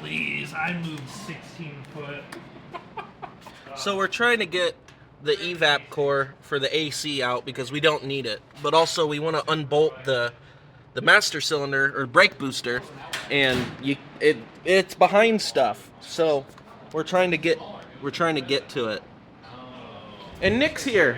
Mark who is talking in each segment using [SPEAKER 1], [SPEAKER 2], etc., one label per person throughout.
[SPEAKER 1] Please, I moved 16 foot.
[SPEAKER 2] So we're trying to get the evap core for the AC out because we don't need it. But also we want to unbolt the master cylinder or brake booster, and it's behind stuff. So we're trying to get to it. And Nick's here.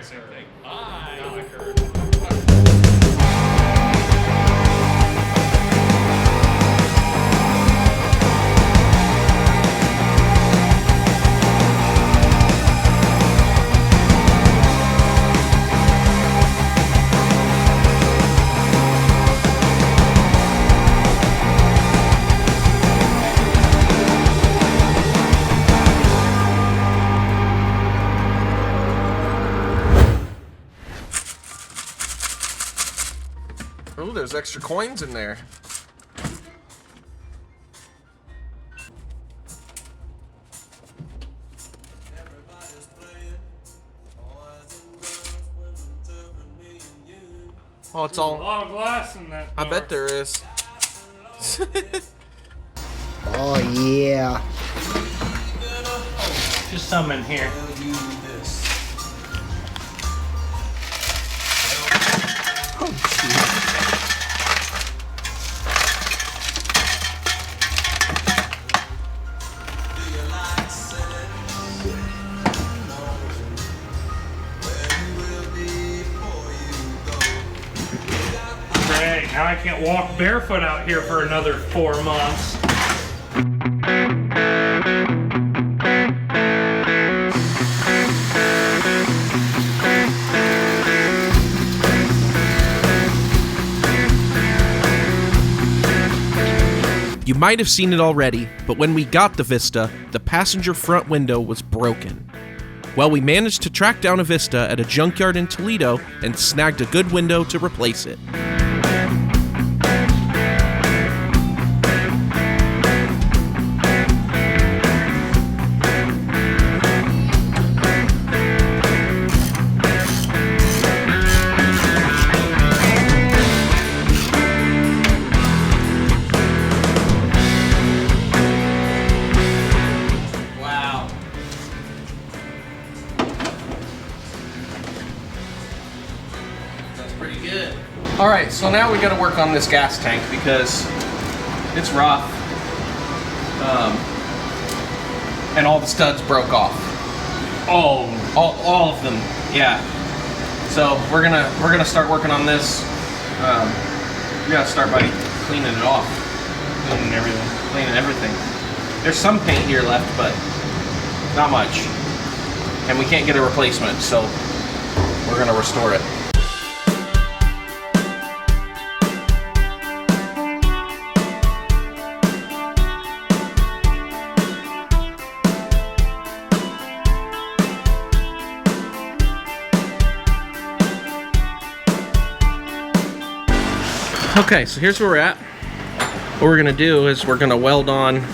[SPEAKER 2] Oh, there's extra coins in there. Oh, it's all.
[SPEAKER 1] A lot of glass in that.
[SPEAKER 2] I bet there is.
[SPEAKER 3] Oh yeah.
[SPEAKER 1] Just some in here. Great, now I can't walk barefoot out here for another 4 months.
[SPEAKER 4] You might have seen it already, but when we got the Vista, the passenger front window was broken. Well, we managed to track down a Vista at a junkyard in Toledo and snagged a good window to replace it.
[SPEAKER 2] Alright, so now we gotta work on this gas tank because it's rough. And all the studs broke off. All of them, yeah. So we're gonna start working on this. We gotta start by cleaning it off. Cleaning everything. There's some paint here left, but not much. And we can't get a replacement, so we're gonna restore it. Okay, so here's where we're at. What we're gonna do is we're gonna weld on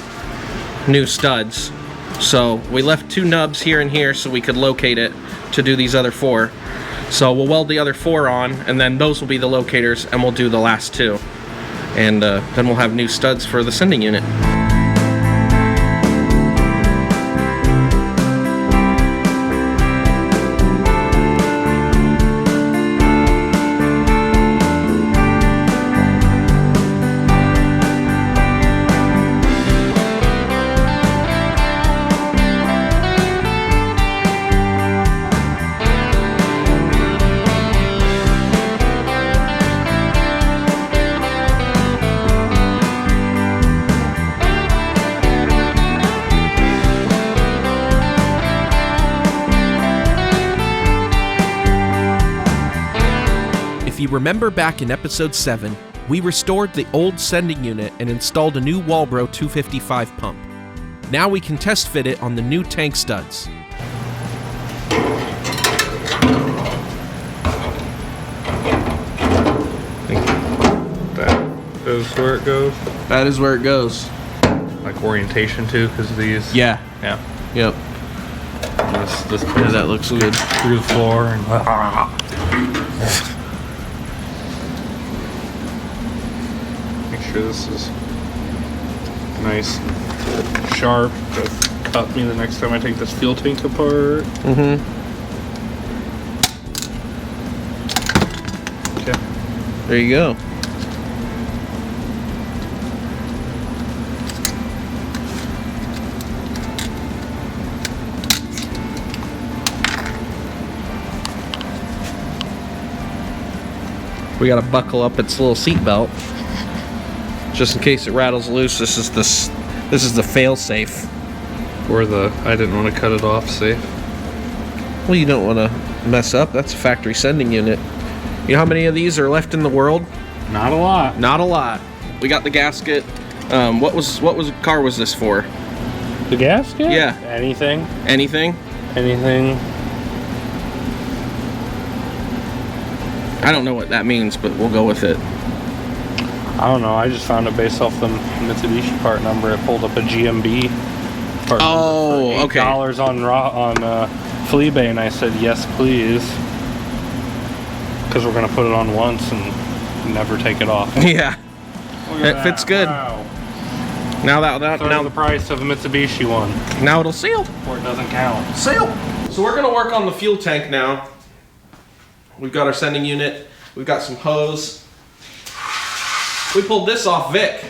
[SPEAKER 2] new studs. So we left 2 nubs here and here so we could locate it to do these other 4. So we'll weld the other 4 on, and then those will be the locators, and we'll do the last 2. And then we'll have new studs for the sending unit.
[SPEAKER 4] If you remember back in episode 7, we restored the old sending unit and installed a new Walbro 255 pump. Now we can test fit it on the new tank studs.
[SPEAKER 5] That is where it goes?
[SPEAKER 2] That is where it goes.
[SPEAKER 5] Like orientation too, because of these?
[SPEAKER 2] Yeah.
[SPEAKER 5] Yeah.
[SPEAKER 2] Yep.
[SPEAKER 5] This
[SPEAKER 2] Yeah, that looks good.
[SPEAKER 5] Through the floor and... Make sure this is nice. sharp to cut me the next time I take this fuel tank apart.
[SPEAKER 2] Mm-hmm.
[SPEAKER 5] Okay.
[SPEAKER 2] There you go. We gotta buckle up its little seat belt just in case it rattles loose. This is the fail safe.
[SPEAKER 5] Or the I didn't want to cut it off safe.
[SPEAKER 2] Well, you don't want to mess up. That's a factory sending unit. You know how many of these are left in the world?
[SPEAKER 5] Not a lot.
[SPEAKER 2] Not a lot. We got the gasket. What car was this for?
[SPEAKER 5] The gasket?
[SPEAKER 2] Yeah.
[SPEAKER 5] Anything.
[SPEAKER 2] Anything?
[SPEAKER 5] Anything.
[SPEAKER 2] I don't know what that means, but we'll go with it.
[SPEAKER 5] I don't know. I just found it based off the Mitsubishi part number. It pulled up a GMB part
[SPEAKER 2] Oh,
[SPEAKER 5] number for
[SPEAKER 2] okay.
[SPEAKER 5] $8 on Fleabay, and I said yes, please, because we're gonna put it on once and never take it off.
[SPEAKER 2] Yeah.
[SPEAKER 5] Look at
[SPEAKER 2] It fits good.
[SPEAKER 5] Wow.
[SPEAKER 2] Now
[SPEAKER 5] Now the price of a Mitsubishi one,
[SPEAKER 2] now it'll seal.
[SPEAKER 5] or it doesn't count.
[SPEAKER 2] Seal. So we're gonna work on the fuel tank now. We've got our sending unit. We've got some hose. We pulled this off Vic.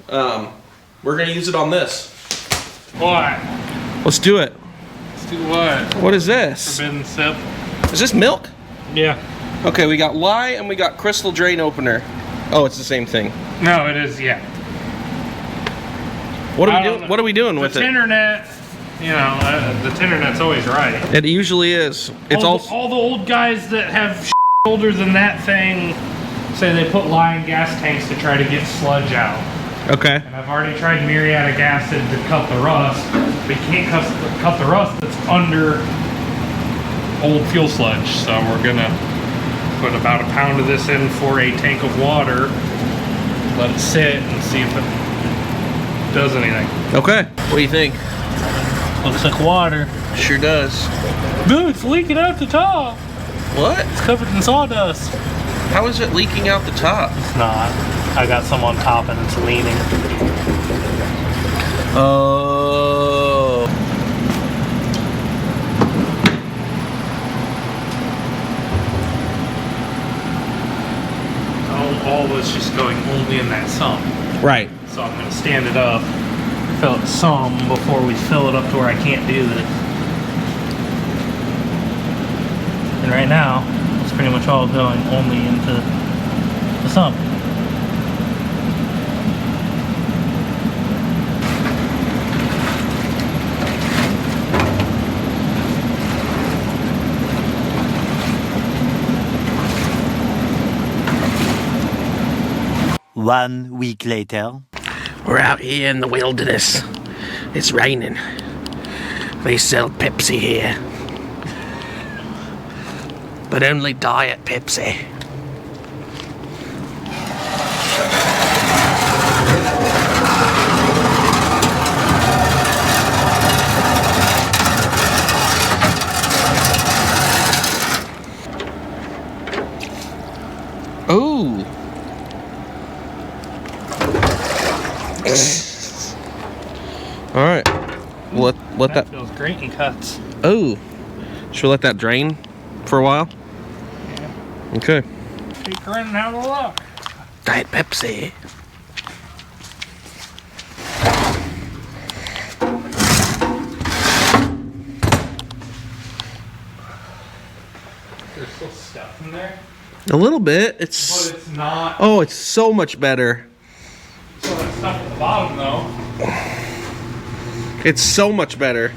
[SPEAKER 2] We're gonna use it on this.
[SPEAKER 5] What?
[SPEAKER 2] Let's do it.
[SPEAKER 5] Let's do what?
[SPEAKER 2] What is this?
[SPEAKER 5] Forbidden sip.
[SPEAKER 2] Is this milk?
[SPEAKER 5] Yeah.
[SPEAKER 2] Okay, we got lye and we got crystal drain opener. Oh, it's the same thing.
[SPEAKER 5] No, it is. Yeah.
[SPEAKER 2] What are
[SPEAKER 5] I
[SPEAKER 2] we
[SPEAKER 5] don't
[SPEAKER 2] doing?
[SPEAKER 5] know.
[SPEAKER 2] What are we doing with
[SPEAKER 5] The
[SPEAKER 2] it?
[SPEAKER 5] Tinternet. You know, the Tinternet's always right.
[SPEAKER 2] It usually is. It's
[SPEAKER 1] all the old guys that have older than that thing say they put lye in gas tanks to try to get sludge out.
[SPEAKER 2] okay.
[SPEAKER 1] And I've already tried muriatic acid to cut the rust, but you can't cut the rust that's under old fuel sludge. So we're gonna put about a pound of this in for a tank of water, let it sit and see if it does anything.
[SPEAKER 2] Okay. What do you think?
[SPEAKER 1] Looks like water.
[SPEAKER 2] Sure does.
[SPEAKER 1] Dude, it's leaking out the top.
[SPEAKER 2] What?
[SPEAKER 1] It's covered in sawdust.
[SPEAKER 2] How is it leaking out the top?
[SPEAKER 1] It's not. I got some on top and it's leaning.
[SPEAKER 2] Oh.
[SPEAKER 1] All was just going only in that sump.
[SPEAKER 2] Right.
[SPEAKER 1] So I'm going to stand it up, fill it some before we fill it up to where I can't do this. And right now, it's pretty much all going only into the sump.
[SPEAKER 6] One week later.
[SPEAKER 2] We're out here in the wilderness. It's raining. They sell Pepsi here. But only diet Pepsi. Ooh. All right. Let that.
[SPEAKER 1] Feels great in cuts.
[SPEAKER 2] Oh. Should we let that drain for a while?
[SPEAKER 1] Yeah.
[SPEAKER 2] Okay.
[SPEAKER 1] Take her in and have a look.
[SPEAKER 2] Diet Pepsi.
[SPEAKER 1] There's still stuff in there,
[SPEAKER 2] A little bit.
[SPEAKER 1] but it's not.
[SPEAKER 2] Oh, it's so much better.
[SPEAKER 1] So that stuff at the bottom though.
[SPEAKER 2] It's so much better.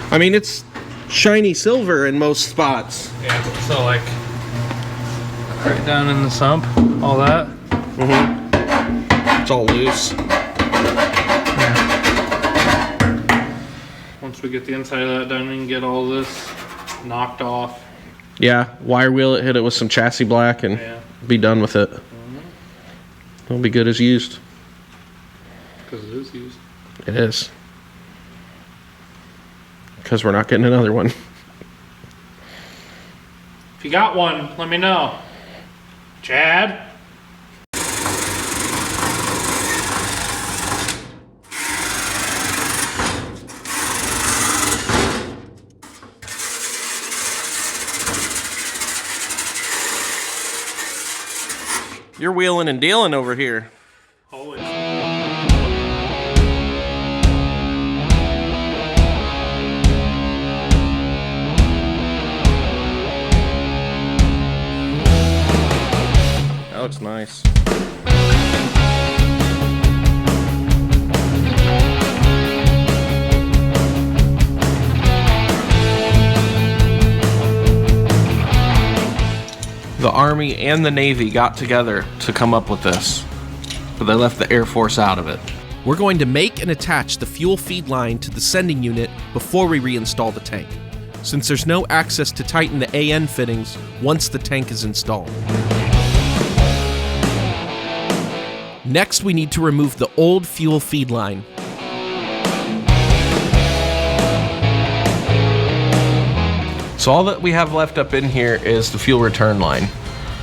[SPEAKER 2] I mean, it's shiny silver in most spots.
[SPEAKER 1] Yeah. So like, right down in the sump, all that.
[SPEAKER 2] It's all loose.
[SPEAKER 1] Once we get the inside of that done, we can get all this knocked off.
[SPEAKER 2] Yeah, wire wheel it, hit it with some chassis black, and
[SPEAKER 1] Yeah.
[SPEAKER 2] be done with it. It'll be good as used.
[SPEAKER 1] Because it is used.
[SPEAKER 2] It is. Because we're not getting another one.
[SPEAKER 1] If you got one, let me know. Chad?
[SPEAKER 2] You're wheeling and dealing over here.
[SPEAKER 1] Always.
[SPEAKER 2] That looks nice. The Army and the Navy got together to come up with this, but they left the Air Force out of it.
[SPEAKER 4] We're going to make and attach the fuel feed line to the sending unit before we reinstall the tank, since there's no access to tighten the AN fittings once the tank is installed. Next, we need to remove the old fuel feed line.
[SPEAKER 2] So all that we have left up in here is the fuel return line.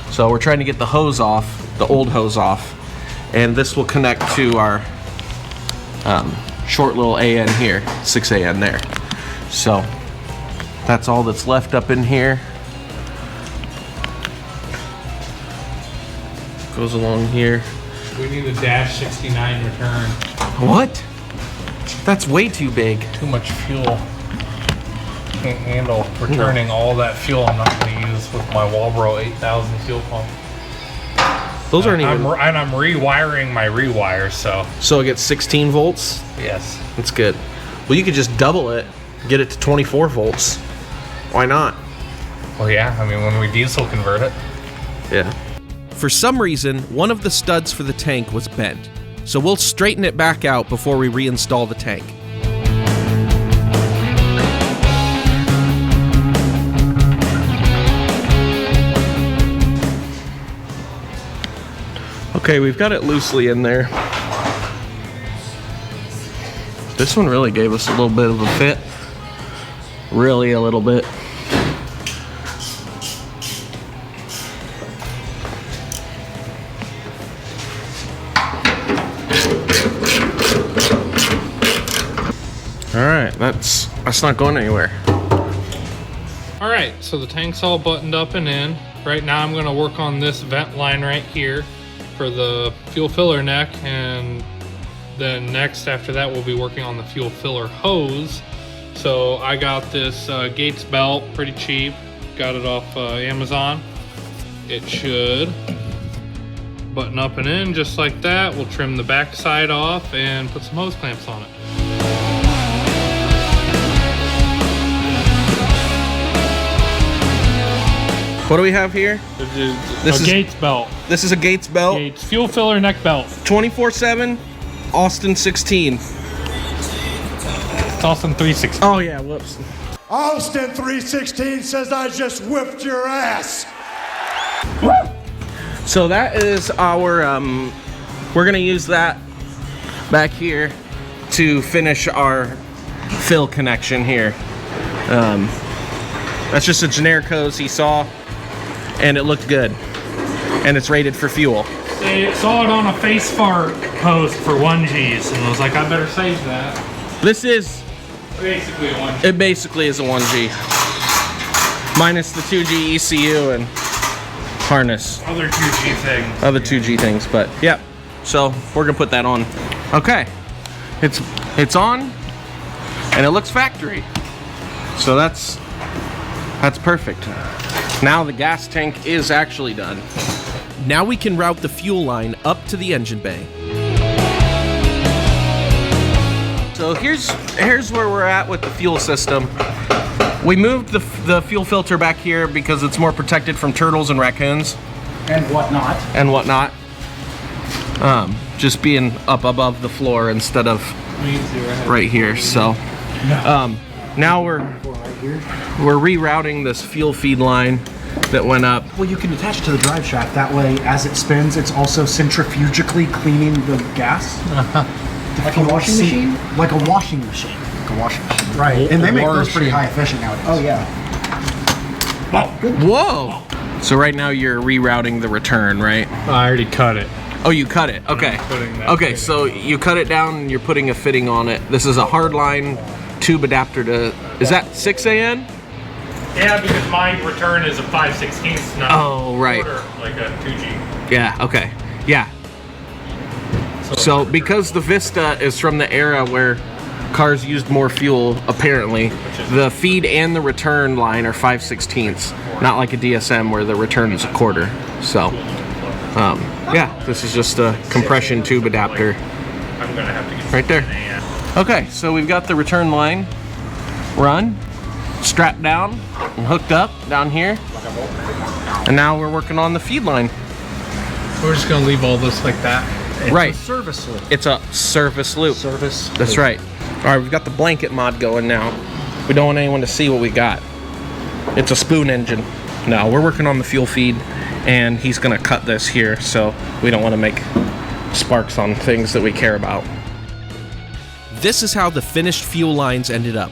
[SPEAKER 2] So we're trying to get the hose off, the old hose off, and this will connect to our short little AN here, 6 AN there. So that's all that's left up in here. Goes along here.
[SPEAKER 1] We need a dash 69 return.
[SPEAKER 2] What? That's way too big.
[SPEAKER 1] Too much fuel. Can't handle returning all that fuel I'm not going to use with my Walbro 8000 fuel pump.
[SPEAKER 2] Those aren't even.
[SPEAKER 1] I'm rewiring my rewire, so.
[SPEAKER 2] So it gets 16 volts?
[SPEAKER 1] Yes.
[SPEAKER 2] That's good. Well, you could just double it, get it to 24 volts. Why not?
[SPEAKER 1] Well, yeah, I mean, when we diesel convert it.
[SPEAKER 2] Yeah.
[SPEAKER 4] For some reason, one of the studs for the tank was bent, so we'll straighten it back out before we reinstall the tank.
[SPEAKER 2] Okay, we've got it loosely in there. This one really gave us a little bit of a fit. Really a little bit. Alright, that's not going anywhere.
[SPEAKER 1] All right, so the tank's all buttoned up and in. Right now I'm gonna work on this vent line right here for the fuel filler neck, and then next after that we'll be working on the fuel filler hose. So I got this Gates belt, pretty cheap, got it off Amazon. It should button up and in just like that. We'll trim the back side off and put some hose clamps on it.
[SPEAKER 2] What do we have here?
[SPEAKER 1] This is a Gates belt.
[SPEAKER 2] This is a Gates belt.
[SPEAKER 1] Gates fuel filler neck belt.
[SPEAKER 2] 24/7, Austin 16.
[SPEAKER 1] It's Austin 316.
[SPEAKER 2] Oh yeah, whoops.
[SPEAKER 6] Austin 316 says I just whipped your ass.
[SPEAKER 2] So that is our, we're gonna use that back here to finish our fill connection here. That's just a generic hose he saw, and it looked good. And it's rated for fuel.
[SPEAKER 1] They saw it on a face fart post for 1Gs, and I was like, I better save that.
[SPEAKER 2] This is
[SPEAKER 1] Basically a 1G.
[SPEAKER 2] It basically is a 1G. Minus the 2G ECU and harness.
[SPEAKER 1] Other 2G things.
[SPEAKER 2] Other 2G things, but yeah. So we're gonna put that on. Okay. It's on and it looks factory. So that's perfect. Now the gas tank is actually done.
[SPEAKER 4] Now we can route the fuel line up to the engine bay.
[SPEAKER 2] So here's where we're at with the fuel system. We moved the fuel filter back here because it's more protected from turtles and raccoons.
[SPEAKER 3] And whatnot.
[SPEAKER 2] And whatnot. Just being up above the floor instead of right here. So now we're rerouting this fuel feed line that went up.
[SPEAKER 3] Well, you can attach it to the drive shaft. That way, as it spins, it's also centrifugically cleaning the gas. Like a washing machine? Like a washing machine. Like a washing machine. Right. And they make those pretty high efficient nowadays. Oh, yeah.
[SPEAKER 2] Whoa! So right now you're rerouting the return, right?
[SPEAKER 1] I already cut it.
[SPEAKER 2] Oh, you cut it. Okay. Okay, so you cut it down and you're putting a fitting on it. This is a hardline tube adapter to... Is that 6 AN?
[SPEAKER 1] Yeah, because my return is a 5/16, not
[SPEAKER 2] Oh, right.
[SPEAKER 1] quarter, like a 2G.
[SPEAKER 2] Yeah, okay. Yeah. So because the Vista is from the era where cars used more fuel, apparently, the feed and the return line are 5/16, not like a DSM where the return is a quarter. So, yeah, this is just a compression tube adapter right there. Okay, so we've got the return line run, strapped down and hooked up down here. And now we're working on the feed line.
[SPEAKER 1] We're just gonna leave all this like that.
[SPEAKER 2] Right.
[SPEAKER 3] Service loop.
[SPEAKER 2] It's a service loop.
[SPEAKER 3] Service.
[SPEAKER 2] That's right. All right, we've got the blanket mod going now. We don't want anyone to see what we got. It's a spoon engine. No, we're working on the fuel feed, and he's gonna cut this here, so we don't want to make sparks on things that we care about.
[SPEAKER 4] This is how the finished fuel lines ended up.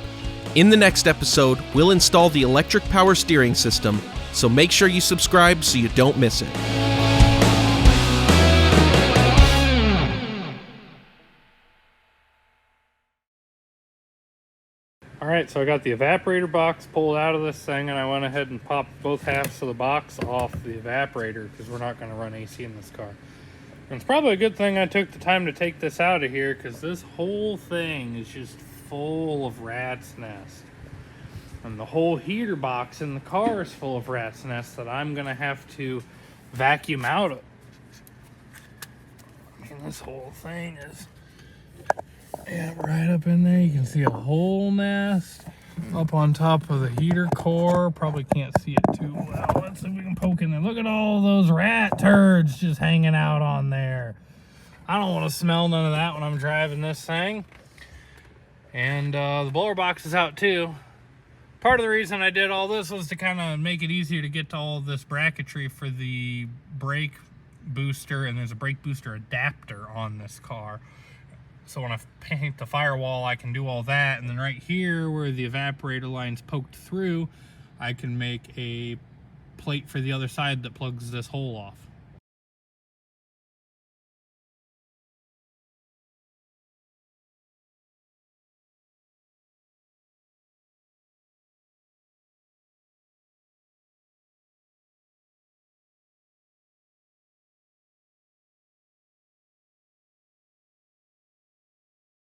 [SPEAKER 4] In the next episode, we'll install the electric power steering system, so make sure you subscribe so you don't miss it.
[SPEAKER 1] Alright, so I got the evaporator box pulled out of this thing, and I went ahead and popped both halves of the box off the evaporator because we're not going to run AC in this car. And it's probably a good thing I took the time to take this out of here because this whole thing is just full of rat's nest. And the whole heater box in the car is full of rat's nest that I'm going to have to vacuum out of. I mean, this whole thing is... Yeah, right up in there, you can see a whole nest up on top of the heater core. Probably can't see it too well. Let's see if we can poke in there. Look at all those rat turds just hanging out on there. I don't want to smell none of that when I'm driving this thing. And the blower box is out too. Part of the reason I did all this was to kind of make it easier to get to all of this bracketry for the brake booster, and there's a brake booster adapter on this car. So when I paint the firewall, I can do all that. And then right here where the evaporator line's poked through, I can make a plate for the other side that plugs this hole off.